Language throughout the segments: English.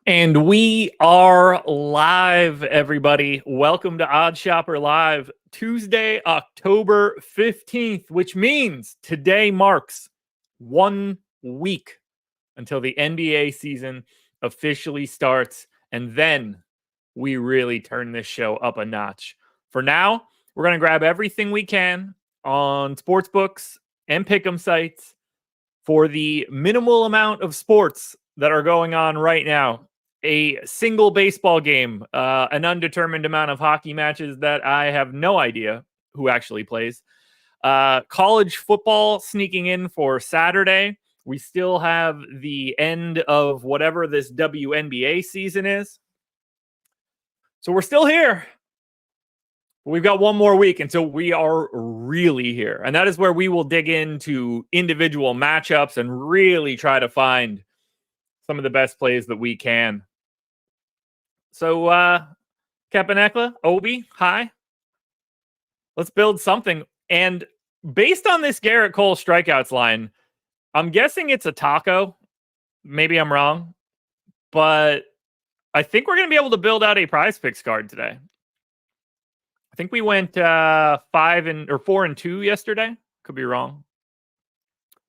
And we are live, everybody. Welcome to Odd Shopper Live, Tuesday, October 15th, which means today marks 1 week until the NBA season officially starts. And then we really turn this show up a notch. For now, we're going to grab everything we can on sportsbooks and pick'em sites for the minimal amount of sports that are going on right now. A single baseball game, an undetermined amount of hockey matches that I have no idea who actually plays. College football sneaking in for Saturday. We still have the end of whatever this WNBA season is. So we're still here. We've got one more week until we are really here. And that is where we will dig into individual matchups and really try to find some of the best plays that we can. So, Kapanekla, Obi, hi. Let's build something. And based on this Garrett Cole strikeouts line, I'm guessing it's a taco. Maybe I'm wrong. But I think we're going to be able to build out a PrizePicks card today. I think we went 4-2 yesterday. Could be wrong.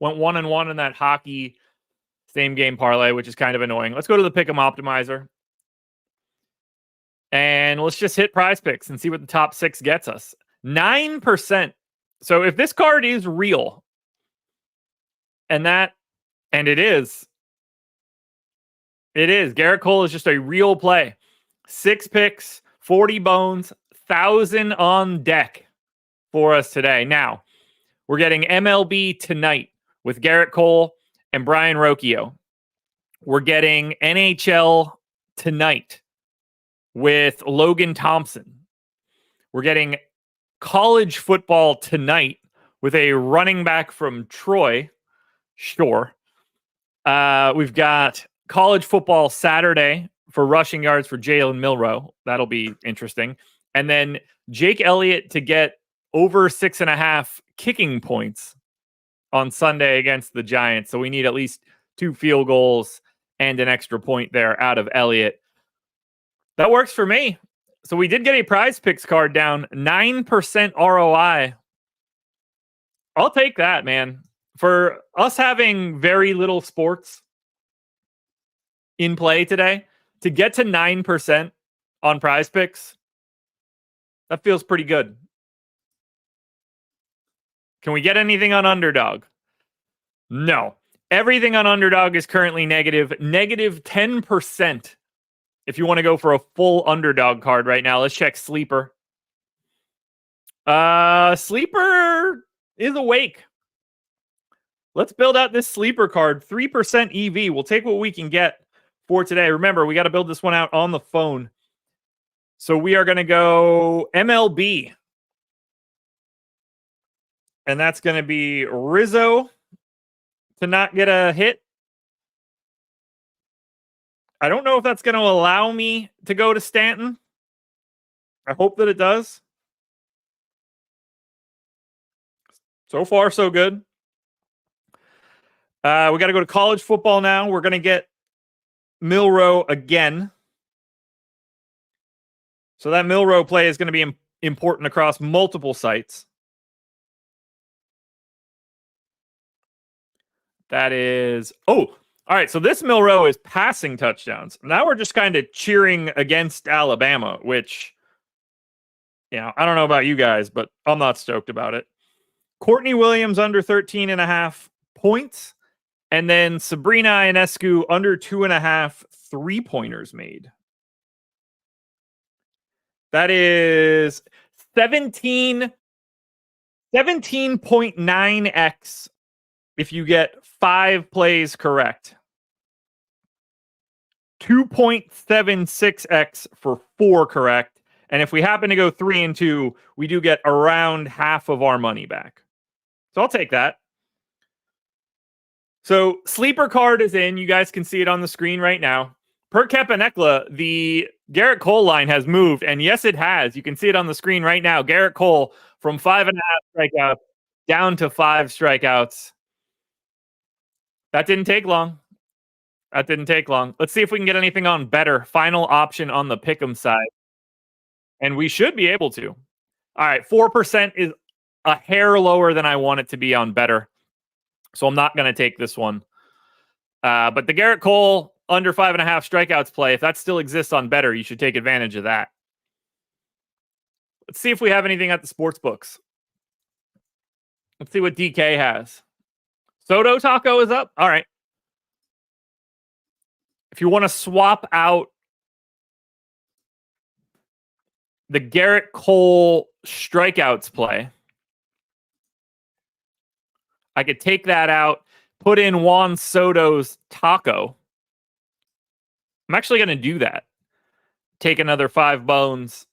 Went 1-1 in that hockey same game parlay, which is kind of annoying. Let's go to the Pick'em Optimizer. And let's just hit PrizePicks and see what the top 6 gets us. 9%. So if this card is real, and it is. Garrett Cole is just a real play. 6 picks, 40 bones, 1,000 on deck for us today. Now, we're getting MLB tonight with Garrett Cole and Brian Rocchio. We're getting NHL tonight with Logan Thompson. We're getting college football tonight with a running back from Troy. Sure. We've got college football Saturday for rushing yards for Jalen Milroe. That'll be interesting. And then Jake Elliott to get over 6.5 kicking points on Sunday against the Giants. So we need at least 2 field goals and an extra point there out of Elliott. That works for me. So we did get a PrizePicks card down, 9% ROI. I'll take that, man. For us having very little sports in play today, to get to 9% on PrizePicks, that feels pretty good. Can we get anything on Underdog? No. Everything on Underdog is currently negative 10%. If you want to go for a full Underdog card right now, let's check Sleeper. Sleeper is awake. Let's build out this Sleeper card. 3% EV. We'll take what we can get for today. Remember, we got to build this one out on the phone. So we are going to go MLB. And that's going to be Rizzo to not get a hit. I don't know if that's going to allow me to go to Stanton. I hope that it does. So far, so good. We got to go to college football now. We're going to get Milroe again. So that Milroe play is going to be important across multiple sites. That is... Oh, all right, so this Milroe is passing touchdowns. Now we're just kind of cheering against Alabama, which, I don't know about you guys, but I'm not stoked about it. Courtney Williams under 13.5 points. And then Sabrina Ionescu under 2.5 3-pointers made. That is 17.9x if you get 5 plays correct. 2.76x for 4 correct. And if we happen to go 3 and 2, we do get around half of our money back. So I'll take that. So Sleeper card is in. You guys can see it on the screen right now. Per Kapanekla, the Garrett Cole line has moved. And yes, it has. You can see it on the screen right now. Garrett Cole from 5.5 strikeouts down to 5 strikeouts. That didn't take long. That didn't take long. Let's see if we can get anything on Betr. Final option on the pick'em side. And we should be able to. All right, 4% is a hair lower than I want it to be on Betr. So I'm not going to take this one. But the Garrett Cole under 5.5 strikeouts play, if that still exists on Betr, you should take advantage of that. Let's see if we have anything at the sports books. Let's see what DK has. Soto Taco is up. All right. If you want to swap out the Garrett Cole strikeouts play, I could take that out, put in Juan Soto's Taco. I'm actually going to do that. Take another 5 bones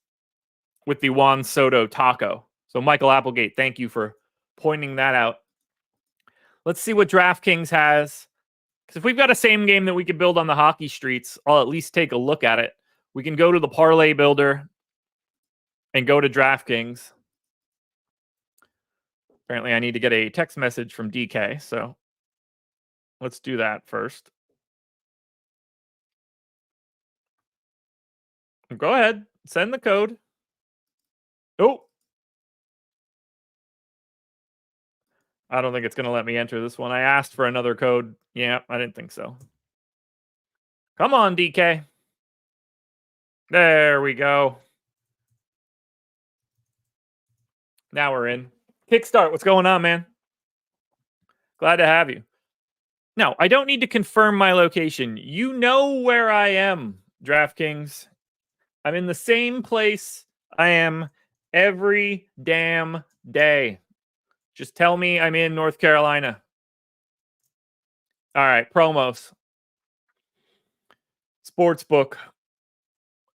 with the Juan Soto Taco. So Michael Applegate, thank you for pointing that out. Let's see what DraftKings has. Because if we've got a same game that we could build on the hockey streets, I'll at least take a look at it. We can go to the parlay builder and go to DraftKings. Apparently I need to get a text message from DK, so let's do that first. Go ahead, send the code. Oh, I don't think it's going to let me enter this one. I asked for another code. Yeah, I didn't think so. Come on, DK. There we go. Now we're in. Kickstart, what's going on, man? Glad to have you. No, I don't need to confirm my location. You know where I am, DraftKings. I'm in the same place I am every damn day. Just tell me I'm in North Carolina. All right, promos. Sportsbook.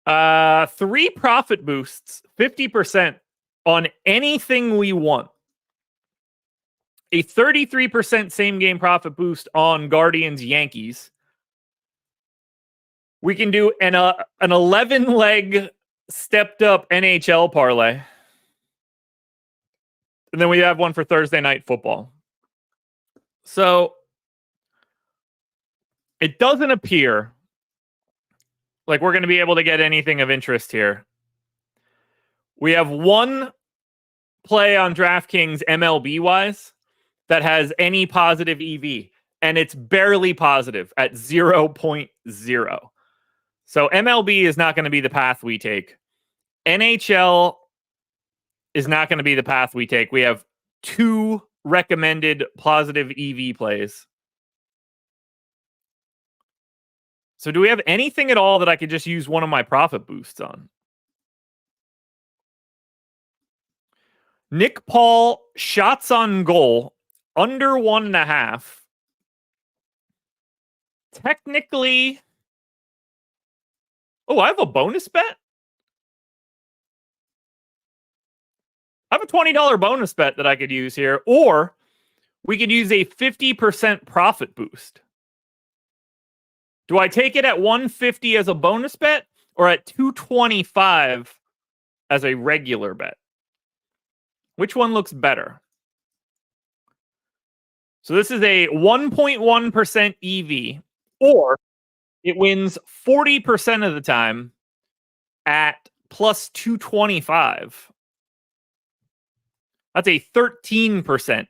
3 profit boosts, 50% on anything we want. A 33% same game profit boost on Guardians Yankees. We can do an 11-leg stepped up NHL parlay. And then we have one for Thursday night football. So it doesn't appear like we're going to be able to get anything of interest here. We have one play on DraftKings MLB wise that has any positive EV, and it's barely positive at 0.0. So MLB is not going to be the path we take. NHL is not going to be the path we take. We have 2 recommended positive EV plays. So do we have anything at all that I could just use one of my profit boosts on? Nick Paul shots on goal under 1.5. Technically, oh, I have a bonus bet. I have a $20 bonus bet that I could use here, or we could use a 50% profit boost. Do I take it at 150 as a bonus bet or at 225 as a regular bet? Which one looks better? So this is a 1.1% EV, or it wins 40% of the time at plus 225. That's a 13%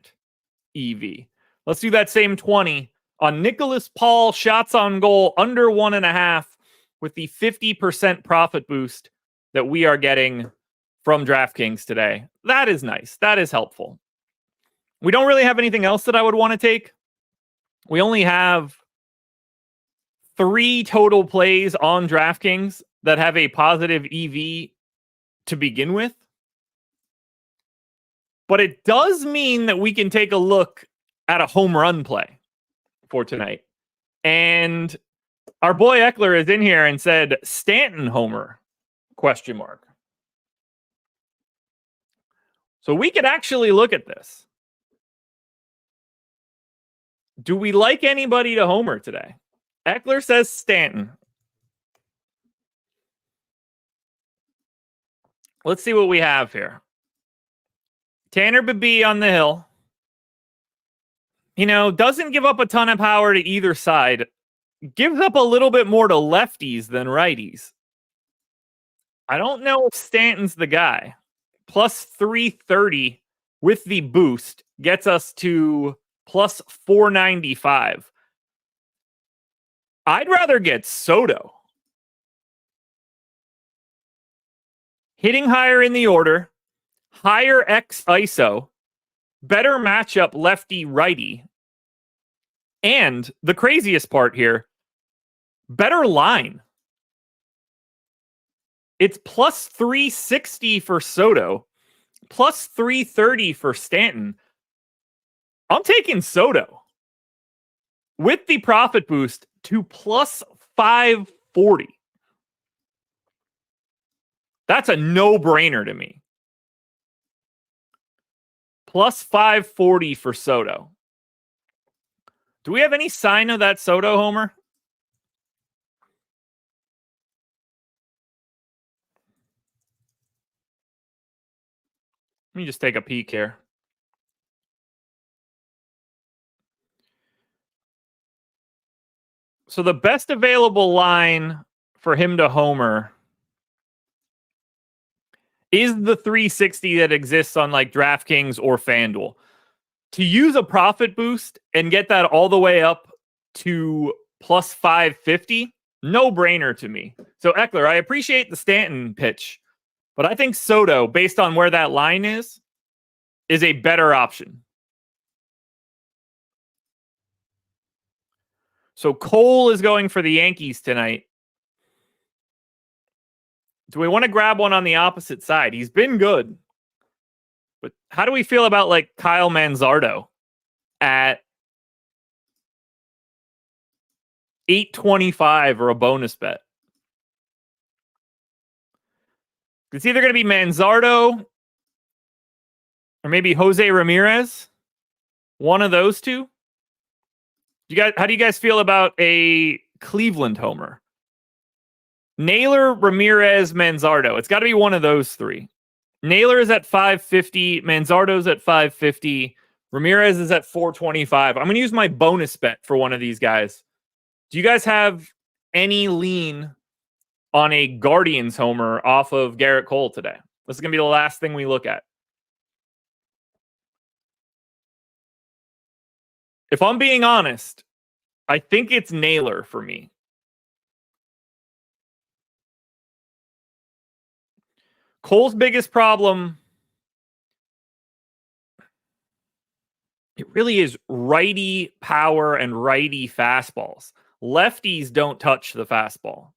EV. Let's do that same 20 on Nicholas Paul shots on goal under 1.5 with the 50% profit boost that we are getting from DraftKings today. That is nice. That is helpful. We don't really have anything else that I would want to take. We only have 3 total plays on DraftKings that have a positive EV to begin with. But it does mean that we can take a look at a home run play for tonight. And our boy Eckler is in here and said, Stanton homer, ? So we could actually look at this. Do we like anybody to homer today? Eckler says Stanton. Let's see what we have here. Tanner Bibee on the hill. You know, doesn't give up a ton of power to either side. gives up a little bit more to lefties than righties. I don't know if Stanton's the guy. Plus 330 with the boost gets us to plus 495. I'd rather get Soto. Hitting higher in the order, higher X ISO, better matchup lefty-righty, and the craziest part here, better line. It's plus 360 for Soto, plus 330 for Stanton. I'm taking Soto with the profit boost to plus 540. That's a no-brainer to me. Plus 540 for Soto. Do we have any sign of that Soto homer? Let me just take a peek here. So the best available line for him to homer is the 360 that exists on like DraftKings or FanDuel. To use a profit boost and get that all the way up to plus 550, no brainer to me. So Eckler, I appreciate the Stanton pitch, but I think Soto, based on where that line is a better option. So Cole is going for the Yankees tonight. Do we want to grab one on the opposite side? He's been good. But how do we feel about like Kyle Manzardo at 825 or a bonus bet? It's either going to be Manzardo or maybe Jose Ramirez. One of those two. How do you guys feel about a Cleveland homer? Naylor, Ramirez, Manzardo. It's got to be one of those three. Naylor is at 550. Manzardo's at 550. Ramirez is at 425. I'm going to use my bonus bet for one of these guys. Do you guys have any lean on a Guardians homer off of Garrett Cole today? This is going to be the last thing we look at. If I'm being honest, I think it's Naylor for me. Cole's biggest problem, it really is righty power and righty fastballs. Lefties don't touch the fastball.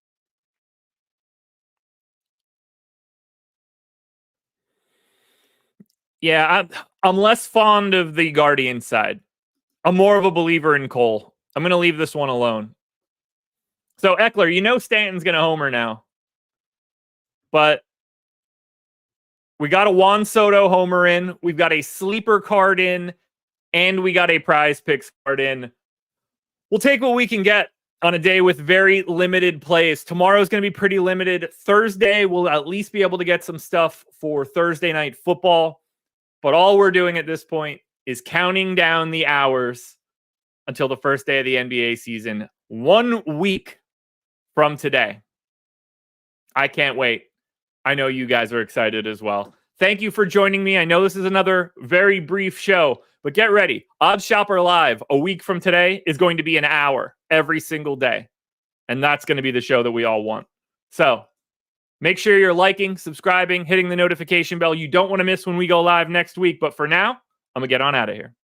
Yeah, I'm less fond of the Guardian side. I'm more of a believer in Cole. I'm going to leave this one alone. So, Eckler, you know Stanton's going to homer now. But we got a Juan Soto homer in. We've got a sleeper card in. And we got a PrizePicks card in. We'll take what we can get on a day with very limited plays. Tomorrow's going to be pretty limited. Thursday, we'll at least be able to get some stuff for Thursday night football. But all we're doing at this point is counting down the hours until the first day of the NBA season. 1 week from today. I can't wait. I know you guys are excited as well. Thank you for joining me. I know this is another very brief show, but get ready. Odds Shopper Live a week from today is going to be an hour every single day. And that's going to be the show that we all want. So make sure you're liking, subscribing, hitting the notification bell. You don't want to miss when we go live next week. But for now, I'm going to get on out of here.